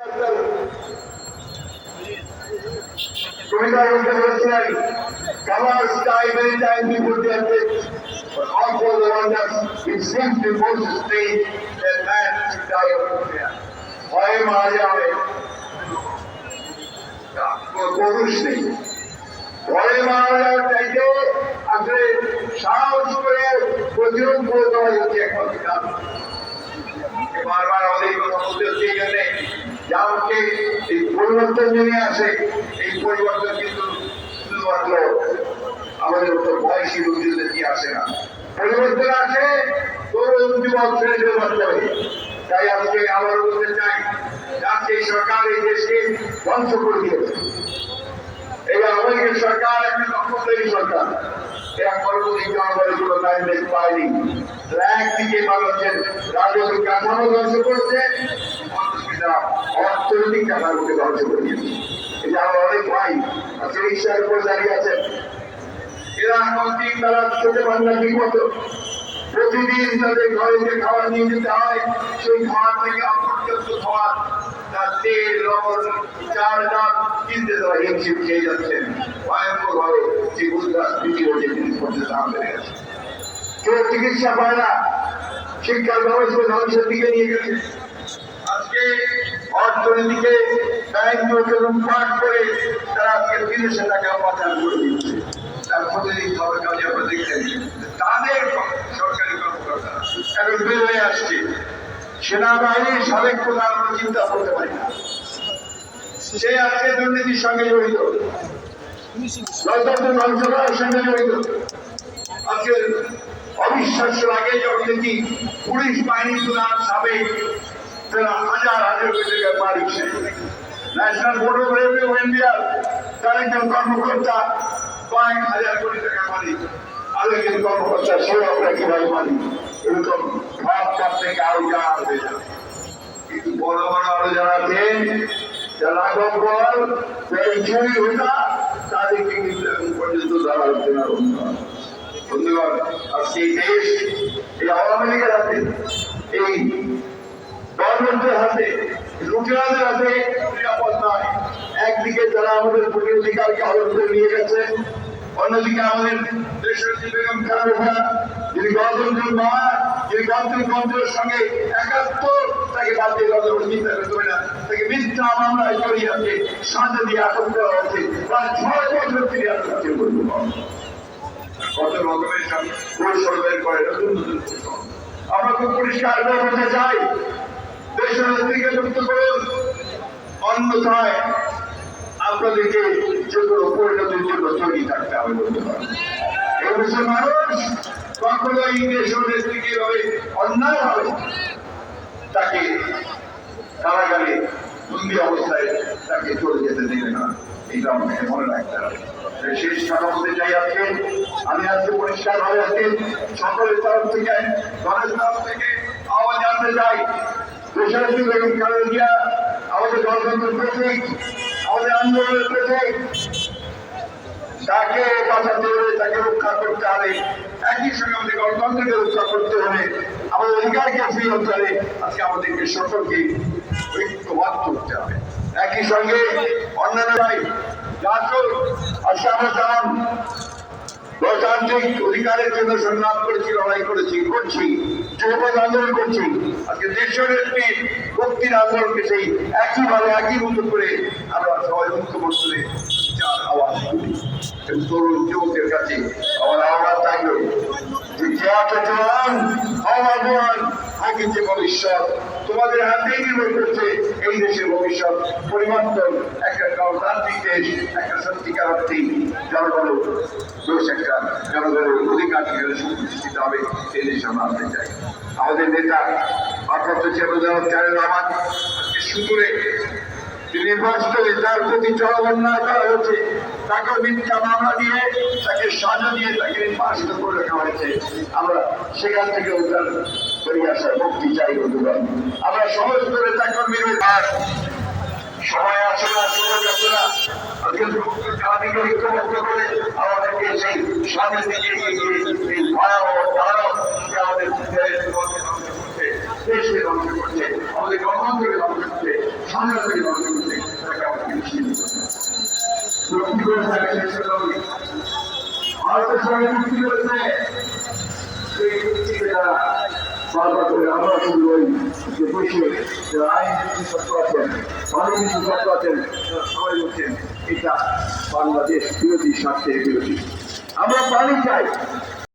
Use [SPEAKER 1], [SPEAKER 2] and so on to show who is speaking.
[SPEAKER 1] Covers sky many times before the eclipse, but also the wonders it seems before the state that man should die of fear. ভয়ে মারা যাবে পুরুষ নেই, ভয়ে মারা যাওয়ার চাইতে আসলে সাহস করে প্রতিরোধ করে দেওয়া হচ্ছে একমাত্র কাজ। বারবার আমাদের এই কথা বলতে হচ্ছে এই জন্যে যাকে এই পরিবর্তন নেমে আসে, এই পরিবর্তন কিন্তু শুধুমাত্র আমাদের উপর বয়সী লোকজনদের দিয়ে আসে না, পরিবর্তন আসে তরুণ যুবক ছেলেদের মাধ্যমে। তাই আজকে আবার বলতে চাই, আজকে এই সরকার এই দেশকে ধ্বংস করে দিয়েছে। এই আওয়ামী লীগের সরকার একটা দখলদারি সরকার, এরা কর্মদিন জনগণের কোনো দায়িত্ব পায়নি। একদিকে মানুষের রাজনৈতিক কাঠামো ধ্বংস করেছে, অর্থনৈতিক কাঠামোকে ধ্বংস করে দিয়েছে। এটা আমার অনেক ভাই আজকে রিক্সার উপর দাঁড়িয়ে আছেন, এরা এখন 3 বেলা খেতে পারে না ঠিক মতো। প্রতিদিন তাদের ঘরে যে খাবার নিয়ে যেতে হয়, সেই খাবার থেকে অপর্যাপ্ত খাবার, তার তেল, লবণ, চাল, ডাল কিনতে তারা হিমশিম খেয়ে যাচ্ছেন। ভয়ঙ্কর ভাবে যে মুদ্রাস্ফীতি ও যে জিনিসপত্রের দাম বেড়ে গেছে, কেউ চিকিৎসা পায় না, শিক্ষার ব্যবস্থা ধ্বংসের দিকে নিয়ে গেছে। আজকে অর্থনীতিকে ব্যাংকগুলোকে লুটপাট করে তারা আজকে বিদেশে টাকা পাচার করে দিচ্ছে। তার প্রতিদিন খবর কাজে আমরা দেখছেন তাদের সরকারি কর্মকর্তা এখন বের হয়ে আসছে। সেনাবাহিনীর সাবেক প্রধান আমরা চিন্তা করতে পারি না, সে আজকে দুর্নীতির সঙ্গে জড়িত, গণতন্ত্র ধ্বংস করার সঙ্গে জড়িত। আজকে অবিশ্বাস্য লাগে যখন দেখি পুলিশ বাহিনীর প্রধান সাবেক তারা হাজার হাজার কোটি টাকা মালিক, national board of revenue of ইন্ডিয়ার তার একজন কর্মকর্তা কয়েক হাজার কোটি টাকা মালিক, আরেকজন কর্মকর্তা সেও আমরা কিভাবে মালিক। এরকম সব সব থেকে আরো যারা হয়ে যাবে, কিন্তু বড় বড় আরো যারা আছেন, যারা আগম্বর চুরি হইতা, তাদেরকে কিন্তু এখন পর্যন্ত ধরা হচ্ছে না। বন্ধুগণ, আজকে এই দেশ এই আওয়ামী লীগের হাতে, এই গভর্নমেন্টের হাতে, লুটেরাদের হাতে নিরাপদ নয়। একদিকে তারা আমাদের ভোটের অধিকারকে হরণ করে নিয়ে গেছে, অন্যদিকে আমাদের দেশের বেগম খালেদা, যিনি গণতন্ত্রের মা, যিনি গণতন্ত্রের সঙ্গে একাত্তর, তাকে বাতিল চিন্তা করতে পারে না, তাকে মিথ্যা মামলায় জড়িয়ে আছে, সাজা দিয়ে আটক করা হয়েছে, প্রায় 6 বছর তিনি আত্মহত্যা করতে পারেন। কত রকমের কৌশল বের করে, নতুন নতুন কৌশল। আমরা খুব পরিষ্কার করে বলতে চাই, দেশের নেত্রীকে মুক্ত করুন, অন্যথায় আপনাদেরকে যে কোনো পরিণতির জন্য তৈরি থাকতে হবে। এই দেশের মানুষ কখনো এই দেশের নেত্রীকে এভাবে অন্যায় হবে তাকে কারাগারে বন্দি অবস্থায় তাকে চলে যেতে দেবে না, এটা আমাকে মনে রাখতে হবে। শেষ কথা বলতে চাই, আজকে আমি আজকে পরিষ্কার ভাবে আজকে সকলের তরফ থেকে, দলের তরফ থেকে আওয়াজ আনতে চাই, দেশের বেগম খালেদা আমাদের গণতন্ত্রের প্রতীক, আমাদের আন্দোলনের প্রতীক, তাকে বাঁচাতে হবে, তাকে রক্ষা করতে হবে। একই সঙ্গে আমাদের গণতন্ত্রকে রক্ষা করতে হবে, আমাদের অধিকারকে ফিরে হতে হবে। আজকে আমাদেরকে সকলকে ঐক্যবদ্ধ করতে হবে। একই সঙ্গে অন্যান্যরাই আজকে আমরা যেমন গণতান্ত্রিক অধিকারের জন্য সংগ্রাম করেছি, লড়াই করেছি, করছি, যুবপথ আন্দোলন করছি, আজকে দেশের একটি মুক্তির আন্দোলনকে সেই একইভাবে একই মতো করে আমরা সবাই ঐক্যবদ্ধ করে আওয়াজ করি। তরুণ যুবকদের কাছে আমার আহ্বান থাকবে যে আগে যে ভবিষ্যৎ তোমাদের হাতেই নির্ভর করছে, এই দেশের ভবিষ্যৎ পরিবর্তন, একটা গণতান্ত্রিক দেশ, একটা সত্যিকার অর্থে জনগণের দেশ, একটা জনগণের অধিকার সুপ্রতিষ্ঠিত হবে, এই দেশে আমরা আনতে চাই। আমাদের নেতা ভারপ্রাপ্ত চেয়ারম্যান তারেক রহমান সুদূরে নির্বাচিত তার প্রতি চরম অন্যায় করা হয়েছে, তাকে মিথ্যা মামলা দিয়ে, তাকে সাজা দিয়ে, তাকে নির্বাচিত করে রাখা হয়েছে। আমরা সেখান থেকে উদ্ধার বেরিয়ে আসার মুক্তি চাই। বন্ধুগণ, আমরা সমস্ত নেতা কর্মীর সময় আসে না, সুযোগ আসে না, জাতিকে ঐক্যবদ্ধ করে আমাদেরকে সেই সামনের দিকে এগিয়ে গিয়ে এই ভয়াবহ দানব আমাদের দেশকে ধ্বংস করছে, আমাদের গণতন্ত্রকে ধ্বংস করছে, সামনে থেকে বন্ধ করতে তাকে আমাকে নিশ্চিত কি করে থাকে শেষ করতে ভারতের সঙ্গে চুক্তি করেছে সেই চুক্তিকে তারা বারবার করে আমরা শুধু ওই যে দেশে যারা আইন বিশেষজ্ঞ আছেন মানব বিশেষজ্ঞ আছেন তারা সবাই বলছেন এটা বাংলাদেশ বিরোধী স্বার্থের বিরোধী আমরা পানি চাই